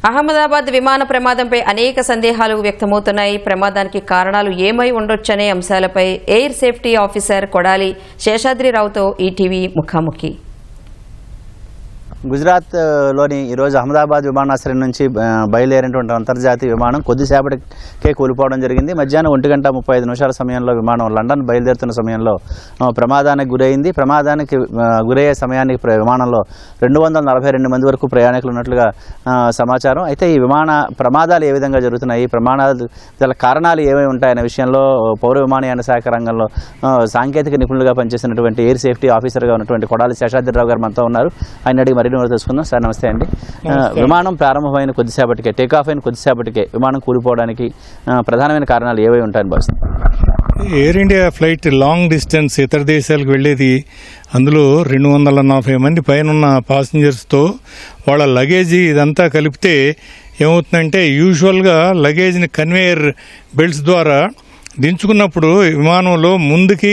అహ్మదాబాద్ విమాన ప్రమాదంపై అనేక సందేహాలు వ్యక్తమవుతున్నాయి. ప్రమాదానికి కారణాలు ఏమై ఉండొచ్చనే అంశాలపై ఎయిర్ సేఫ్టీ ఆఫీసర్ కొడాలి శేషాద్రిరావుతో ఈటీవీ ముఖాముఖి. గుజరాత్లోని ఈరోజు అహ్మదాబాద్ విమానాశ్రయం నుంచి బయలుదేరినటువంటి అంతర్జాతీయ విమానం కొద్దిసేపటికే కూలిపోవడం జరిగింది. మధ్యాహ్నం 1:35 సమయంలో విమానం లండన్ బయలుదేరుతున్న సమయంలో ప్రమాదానికి గురైంది. ప్రమాదానికి గురయ్యే సమయానికి విమానంలో 242 మంది వరకు ప్రయాణికులు ఉన్నట్లుగా సమాచారం. అయితే ఈ విమాన ప్రమాదాలు ఏ విధంగా జరుగుతున్నాయి, ఈ ప్రమాదాలు గల కారణాలు ఏమేమి ఉంటాయనే విషయంలో పౌర విమానయాన శాఖ రంగంలో సాంకేతిక నిపుణులుగా పనిచేసినటువంటి ఎయిర్ సేఫ్టీ ఆఫీసర్గా ఉన్నటువంటి కొడాలి శేషాద్రిరావు గారు మనతో ఉన్నారు. ఆయన అడిగి తెలుసుకుందాం. సార్ నమస్తే అండి. విమానం ప్రారంభమైన కొద్దిసేపటికే టేకాఫ్ అయిన కొద్దిసేపటికే విమానం కూలిపోవడానికి ప్రధానమైన కారణాలు ఏవై ఉంటాయని భావిస్తారు? Air India flight long distance ఇతర దేశాలకు వెళ్ళేది. అందులో 240 మంది పైన పాసింజర్స్తో వాళ్ళ లగేజీ ఇదంతా కలిపితే ఏమవుతుందంటే యూజువల్గా లగేజ్ని కన్వేయర్ బెల్ట్స్ ద్వారా దించుకున్నప్పుడు విమానంలో ముందుకి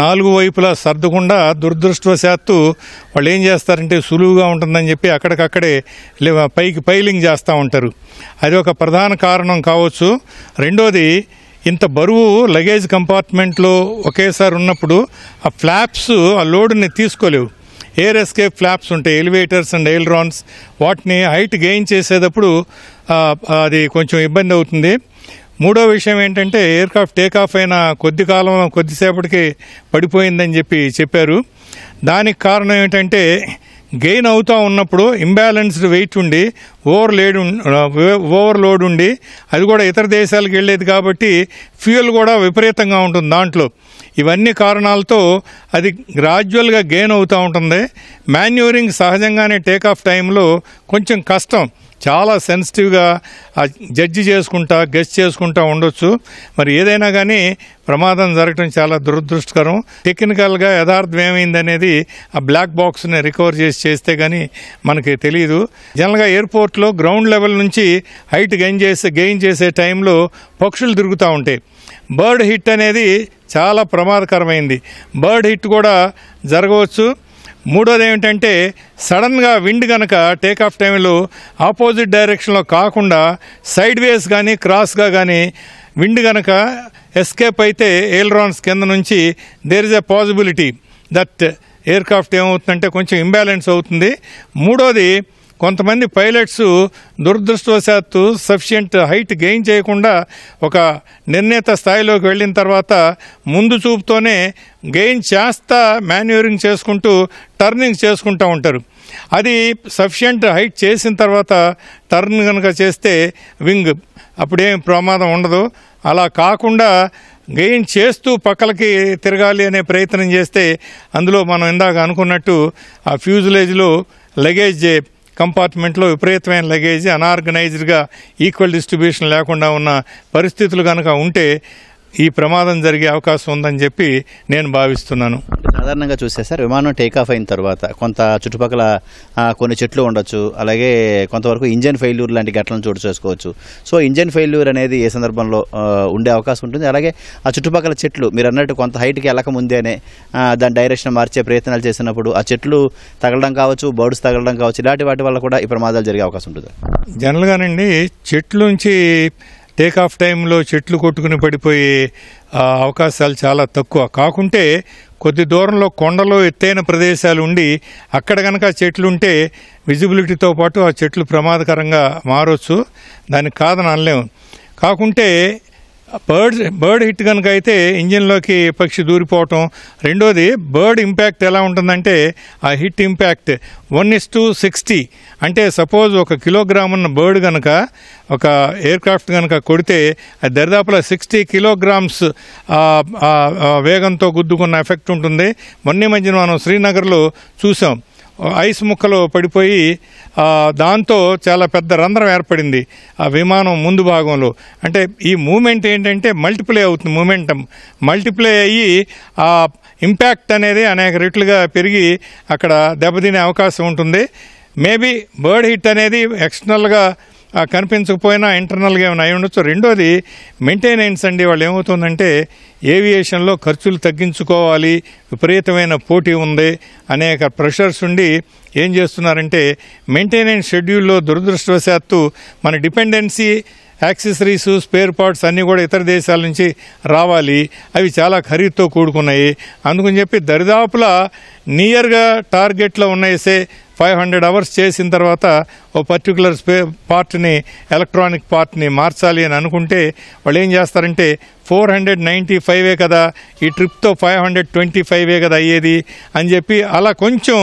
4 వైపులా సర్దకుండా దురదృష్టవశాత్తు వాళ్ళు ఏం చేస్తారంటే సులువుగా ఉంటుందని చెప్పి అక్కడికక్కడే పైకి పైలింగ్ చేస్తూ ఉంటారు. అది ఒక ప్రధాన కారణం కావచ్చు. రెండోది, ఇంత బరువు లగేజ్ కంపార్ట్మెంట్లో ఒకేసారి ఉన్నప్పుడు ఆ ఫ్లాప్స్ ఆ లోడుని తీసుకోలేవు. ఎయిర్ ఎస్కేప్ ఫ్లాప్స్ ఉంటాయి, ఎలివేటర్స్ అండ్ ఎయిల్రాన్స్. వాటిని హైట్ గెయిన్ చేసేటప్పుడు అది కొంచెం ఇబ్బంది అవుతుంది. మూడో విషయం ఏంటంటే ఎయిర్క్రాఫ్ట్ టేకాఫ్ అయిన కొద్దిసేపటికి పడిపోయిందని చెప్పారు. దానికి కారణం ఏంటంటే గెయిన్ అవుతూ ఉన్నప్పుడు ఇంబ్యాలెన్స్డ్ వెయిట్ ఉండి ఓవర్లోడ్ ఉండి, అది కూడా ఇతర దేశాలకు వెళ్ళేది కాబట్టి ఫ్యూయల్ కూడా విపరీతంగా ఉంటుంది దాంట్లో. ఇవన్నీ కారణాలతో అది గ్రాడ్యువల్గా గెయిన్ అవుతూ ఉంటుంది. మాన్యూరింగ్ సహజంగానే టేకాఫ్ టైంలో కొంచెం కష్టం, చాలా సెన్సిటివ్గా జడ్జి గెస్ చేసుకుంటా ఉండొచ్చు. మరి ఏదైనా కానీ ప్రమాదం జరగడం చాలా దురదృష్టకరం. టెక్నికల్గా యథార్థం ఏమైందనేది ఆ బ్లాక్ బాక్స్ని రికవర్ చేస్తే కానీ మనకి తెలియదు. జనరల్గా ఎయిర్పోర్ట్లో గ్రౌండ్ లెవెల్ నుంచి హైట్ గెయిన్ చేసే టైంలో పక్షులు తిరుగుతూ ఉంటాయి. బర్డ్ హిట్ అనేది చాలా ప్రమాదకరమైంది. బర్డ్ హిట్ కూడా జరగవచ్చు. మూడోది ఏమిటంటే సడన్గా విండ్ కనుక టేకాఫ్ టైంలో ఆపోజిట్ డైరెక్షన్లో కాకుండా సైడ్ వేస్ కానీ క్రాస్గా కానీ విండ్ కనుక ఎస్కేప్ అయితే ఎయిల్రాన్స్ కింద నుంచి there is a possibility that aircraft ఏమవుతుందంటే కొంచెం ఇంబ్యాలెన్స్ అవుతుంది. మూడోది, కొంతమంది పైలట్స్ దురదృష్టవశాత్తు సఫిషియంట్ హైట్ గెయిన్ చేయకుండా ఒక నిర్ణీత స్థాయిలోకి వెళ్ళిన తర్వాత ముందు చూపుతోనే గెయిన్ చేస్తా మాన్యూరింగ్ చేసుకుంటూ టర్నింగ్ చేసుకుంటూ ఉంటారు. అది సఫిషియంట్ హైట్ చేసిన తర్వాత టర్న్ కనుక చేస్తే వింగ్ అప్పుడేం ప్రమాదం ఉండదు. అలా కాకుండా గెయిన్ చేస్తూ పక్కలకి తిరగాలి అనే ప్రయత్నం చేస్తే అందులో మనం ఇందాక అనుకున్నట్టు ఆ ఫ్యూజులేజ్లో లగేజ్ కంపార్ట్మెంట్లో విపరీతమైన లగేజ్ అనార్గనైజ్డ్గా ఈక్వల్ డిస్ట్రిబ్యూషన్ లేకుండా ఉన్న పరిస్థితులు కనుక ఉంటే ఈ ప్రమాదం జరిగే అవకాశం ఉందని చెప్పి నేను భావిస్తున్నాను. సాధారణంగా చూస్తే సార్, విమానం టేకాఫ్ అయిన తర్వాత కొంత చుట్టుపక్కల కొన్ని చెట్లు ఉండొచ్చు, అలాగే కొంతవరకు ఇంజన్ ఫెయిల్యూర్ లాంటి ఘటనలు చోటు చేసుకోవచ్చు. సో ఇంజన్ ఫెయిల్యూర్ అనేది ఏ సందర్భంలో ఉండే అవకాశం ఉంటుంది? అలాగే ఆ చుట్టుపక్కల చెట్లు మీరు అన్నట్టు కొంత హైట్కి వెళ్ళకముందేనే దాని డైరెక్షన్ మార్చే ప్రయత్నాలు చేసినప్పుడు ఆ చెట్లు తగలడం కావచ్చు, బర్డ్స్ తగలడం కావచ్చు, ఇలాంటి వాటి వల్ల కూడా ఈ ప్రమాదాలు జరిగే అవకాశం ఉంటుంది. జనరల్గానండి చెట్ల నుంచి టేకాఫ్ టైంలో చెట్లు కొట్టుకుని పడిపోయే అవకాశాలు చాలా తక్కువ. కాకుంటే కొద్ది దూరంలో కొండలో ఎత్తైన ప్రదేశాలు ఉండి అక్కడ కనుక చెట్లు ఉంటే విజిబిలిటీతో పాటు ఆ చెట్లు ప్రమాదకరంగా మారవచ్చు. దానికి కాదని అనలేము. కాకుంటే బర్డ్ హిట్ కనుక అయితే ఇంజిన్లోకి పక్షి దూరిపోవటం. రెండోది, బర్డ్ ఇంపాక్ట్ ఎలా ఉంటుందంటే ఆ హిట్ ఇంపాక్ట్ 1:60. అంటే సపోజ్ 1 కిలోగ్రామ్ ఉన్న బర్డ్ కనుక ఒక ఎయిర్క్రాఫ్ట్ కనుక కొడితే అది దరిదాపులా 60 కిలోగ్రామ్స్ వేగంతో గుద్దుకున్న ఎఫెక్ట్ ఉంటుంది. మొన్న మధ్యన మనం శ్రీనగర్లో చూసాం. ఐస్ ముక్కలు పడిపోయి దాంతో చాలా పెద్ద రంధ్రం ఏర్పడింది ఆ విమానం ముందు భాగంలో. అంటే ఈ మూమెంట్ ఏంటంటే మల్టిప్లై అవుతుంది, మూమెంటం మల్టిప్లై అయ్యి ఆ ఇంపాక్ట్ అనేది అనేక రెట్లుగా పెరిగి అక్కడ దెబ్బతినే అవకాశం ఉంటుంది. మేబీ బర్డ్ హిట్ అనేది ఎక్స్టర్నల్గా కనిపించకపోయినా ఇంటర్నల్గా ఏమైనా అయి ఉండొచ్చు. రెండోది మెయింటెనెన్స్ అండి. వాళ్ళు ఏమవుతుందంటే ఏవియేషన్లో ఖర్చులు తగ్గించుకోవాలి, విపరీతమైన పోటీ ఉంది, అనేక ప్రెషర్స్ ఉండి ఏం చేస్తున్నారంటే మెయింటెనెన్స్ షెడ్యూల్లో దురదృష్టవశాత్తు మన డిపెండెన్సీ యాక్సెసరీస్, స్పేర్ పార్ట్స్ అన్నీ కూడా ఇతర దేశాల నుంచి రావాలి. అవి చాలా ఖరీదుతో కూడుకున్నాయి. అందుకని చెప్పి దరిదాపులా నియర్గా టార్గెట్లో ఉన్నాయిసే 500 అవర్స్ చేసిన తర్వాత ఓ పర్టికులర్ పార్ట్ని, ఎలక్ట్రానిక్ పార్ట్ని మార్చాలి అని అనుకుంటే వాళ్ళు ఏం చేస్తారంటే 495 కదా, ఈ ట్రిప్తో 525 కదా అయ్యేది అని చెప్పి అలా కొంచెం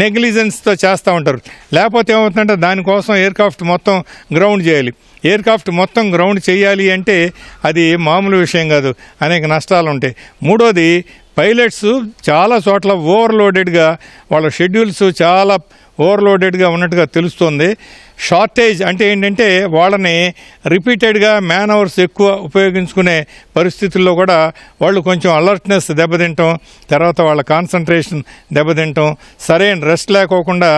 నెగ్లిజెన్స్తో చేస్తూ ఉంటారు. లేకపోతే ఏమవుతుందంటే దానికోసం ఎయిర్క్రాఫ్ట్ మొత్తం గ్రౌండ్ చేయాలి. ఎయిర్క్రాఫ్ట్ మొత్తం గ్రౌండ్ చేయాలి అంటే అది మామూలు విషయం కాదు, అనేక నష్టాలు ఉంటాయి. మూడోది పైలట్స్ చాలా చోట్ల ఓవర్లోడెడ్గా, వాళ్ళ షెడ్యూల్స్ చాలా ఓవర్లోడెడ్గా ఉన్నట్టుగా తెలుస్తోంది. షార్టేజ్ అంటే ఏంటంటే వాళ్ళని రిపీటెడ్గా మ్యాన్ అవర్స్ ఎక్కువ ఉపయోగించుకునే పరిస్థితుల్లో కూడా వాళ్ళు కొంచెం అలర్ట్నెస్ దెబ్బతింటాం, తర్వాత వాళ్ళ కాన్సన్ట్రేషన్ దెబ్బతింటాం, సరైన రెస్ట్ లేకోకుండా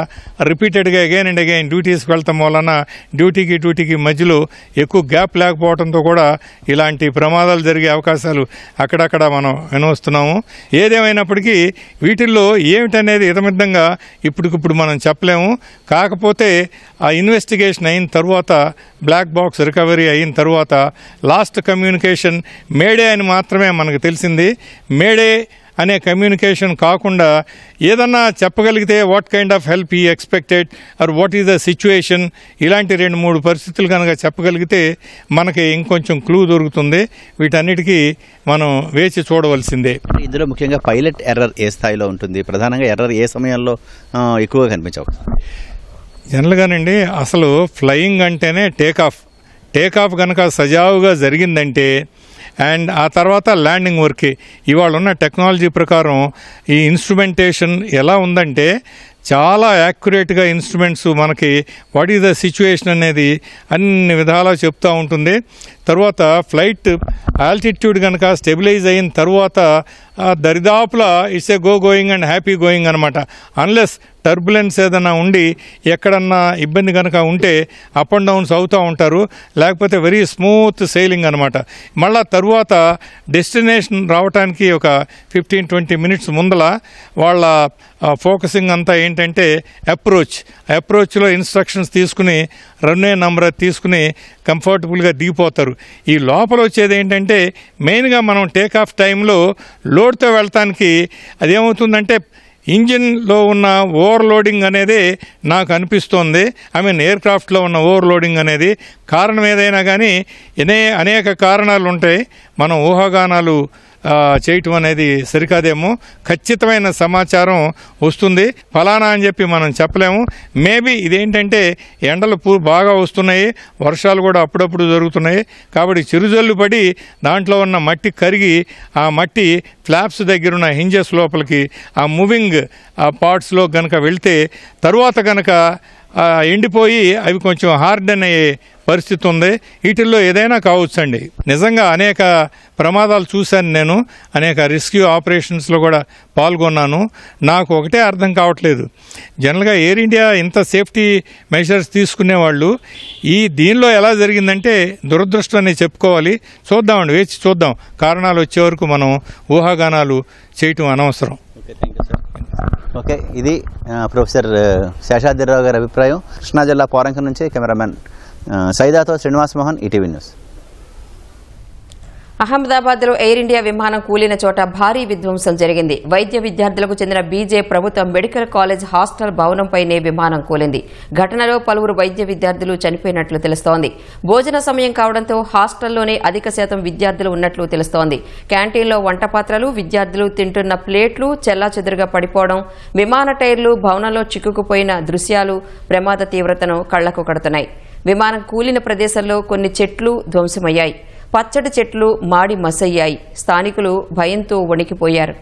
రిపీటెడ్గా అగైన్ అండ్ అగైన్ డ్యూటీస్కి వెళ్తాం వలన డ్యూటీకి మధ్యలో ఎక్కువ గ్యాప్ లేకపోవడంతో కూడా ఇలాంటి ప్రమాదాలు జరిగే అవకాశాలు అక్కడక్కడ మనం వినవస్తున్నాము. ఏదేమైనప్పటికీ వీటిల్లో ఏమిటనేది ఇతమిద్దంగా ఇప్పటికిప్పుడు మనం చెప్పలేము. కాకపోతే ఆ ఇన్వెస్టిగేషన్ అయిన తర్వాత, బ్లాక్ బాక్స్ రికవరీ అయిన తర్వాత లాస్ట్ కమ్యూనికేషన్ మేడే అని మాత్రమే మనకు తెలిసింది. మేడే అనే కమ్యూనికేషన్ కాకుండా ఏదన్నా చెప్పగలిగితే what kind of help is expected or what is the situation, ఇలాంటి 2-3 పరిస్థితులు కనుక చెప్పగలిగితే మనకి ఇంకొంచెం క్లూ దొరుకుతుంది. వీటన్నిటికీ మనం వేచి చూడవలసిందే. ఇందులో ముఖ్యంగా పైలట్ ఎర్రర్ ఏ స్థాయిలో ఉంటుంది, ప్రధానంగా ఎర్రర్ ఏ సమయంలో ఎక్కువగా కనిపించవు? జనరల్గానండి అసలు ఫ్లయింగ్ అంటేనే టేకాఫ్ కనుక సజావుగా జరిగిందంటే అండ్ ఆ తర్వాత ల్యాండింగ్ వర్క్. ఇవాళ ఉన్న టెక్నాలజీ ప్రకారం ఈ ఇన్స్ట్రుమెంటేషన్ ఎలా ఉందంటే చాలా యాక్యురేట్గా ఇన్స్ట్రుమెంట్స్ మనకి వాట్ ఈజ్ ద సిచ్యువేషన్ అనేది అన్ని విధాలా చెప్తూ ఉంటుంది. తర్వాత ఫ్లైట్ ఆల్టిట్యూడ్ కనుక స్టెబిలైజ్ అయిన తర్వాత దరిదాపులా it's a going and happy going అనమాట. అన్లెస్ టర్బులెన్స్ ఏదైనా ఉండి ఎక్కడన్నా ఇబ్బంది కనుక ఉంటే అప్ అండ్ డౌన్స్ అవుతూ ఉంటారు, లేకపోతే వెరీ స్మూత్ సెయిలింగ్ అనమాట. మళ్ళా తరువాత డెస్టినేషన్ రావడానికి ఒక 15-20 మినిట్స్ ముందల వాళ్ళ ఫోకసింగ్ అంతా ఏంటంటే అప్రోచ్లో ఇన్స్ట్రక్షన్స్ తీసుకుని రన్వే నంబర్ తీసుకుని కంఫర్టబుల్గా దిగిపోతారు. ఈ లోపల వచ్చేది ఏంటంటే మెయిన్గా మనం టేకాఫ్ టైంలో లోడ్తో వెళ్తానికి అదేమవుతుందంటే ఇంజిన్లో ఉన్న ఓవర్లోడింగ్ అనేది నాకు అనిపిస్తోంది. ఎయిర్క్రాఫ్ట్లో ఉన్న ఓవర్లోడింగ్ అనేది కారణం ఏదైనా కానీ అనేక కారణాలు ఉంటాయి. మనం ఊహాగానాలు చేయటం అనేది సరికాదేమో. ఖచ్చితమైన సమాచారం వస్తుంది, ఫలానా అని చెప్పి మనం చెప్పలేము. మేబీ ఇదేంటంటే ఎండలు బాగా వస్తున్నాయి, వర్షాలు కూడా అప్పుడప్పుడు జరుగుతున్నాయి కాబట్టి చిరుజల్లు పడి దాంట్లో ఉన్న మట్టి కరిగి ఆ మట్టి ఫ్లాప్స్ దగ్గర ఉన్న హింజెస్ లోపలికి ఆ మూవింగ్ పార్ట్స్లో కనుక వెళ్తే తరువాత కనుక ఎండిపోయి అవి కొంచెం హార్డెన్ అయ్యే పరిస్థితి ఉంది. వీటిల్లో ఏదైనా కావచ్చండి. నిజంగా అనేక ప్రమాదాలు చూశాను నేను, అనేక రెస్క్యూ ఆపరేషన్స్లో కూడా పాల్గొన్నాను. నాకు ఒకటే అర్థం కావట్లేదు, జనరల్గా ఎయిర్ ఇండియా ఇంత సేఫ్టీ మెజర్స్ తీసుకునేవాళ్ళు దీనిలో ఎలా జరిగిందంటే దురదృష్టం అని చెప్పుకోవాలి. చూద్దామండి, వేచి చూద్దాం. కారణాలు వచ్చే వరకు మనం ఊహాగానాలు చేయటం అనవసరం. ఓకే, ఇది ప్రొఫెసర్ శేషాద్రిరావు గారి అభిప్రాయం. కృష్ణా జిల్లా పోరంకి నుంచి కెమెరామెన్ సైదాతో శ్రీనివాస్ మోహన్, ఈటీవీ న్యూస్. అహ్మదాబాద్లో ఎయిర్ ఇండియా విమానం కూలిన చోట భారీ విధ్వంసం జరిగింది. వైద్య విద్యార్థులకు చెందిన బీజే ప్రభుత్వ మెడికల్ కాలేజ్ హాస్టల్ భవనంపైనే విమానం కూలింది. ఘటనలో పలువురు వైద్య విద్యార్థులు చనిపోయినట్లు తెలుస్తోంది. భోజన సమయం కావడంతో హాస్టల్లోనే అధిక శాతం విద్యార్థులు ఉన్నట్లు తెలుస్తోంది. క్యాంటీన్లో వంట పాత్రలు, విద్యార్థులు తింటున్న ప్లేట్లు చెల్లాచెదురుగా పడిపోవడం, విమాన టైర్లు భవనంలో చిక్కుకుపోయిన దృశ్యాలు ప్రమాద తీవ్రతను కళ్లకు కడుతున్నాయి. విమానం కూలిన ప్రదేశంలో కొన్ని చెట్లు ధ్వంసమయ్యాయి. పచ్చటి చెట్లు మాడి మసయ్యాయి. స్థానికులు భయంతో వణికిపోయారు.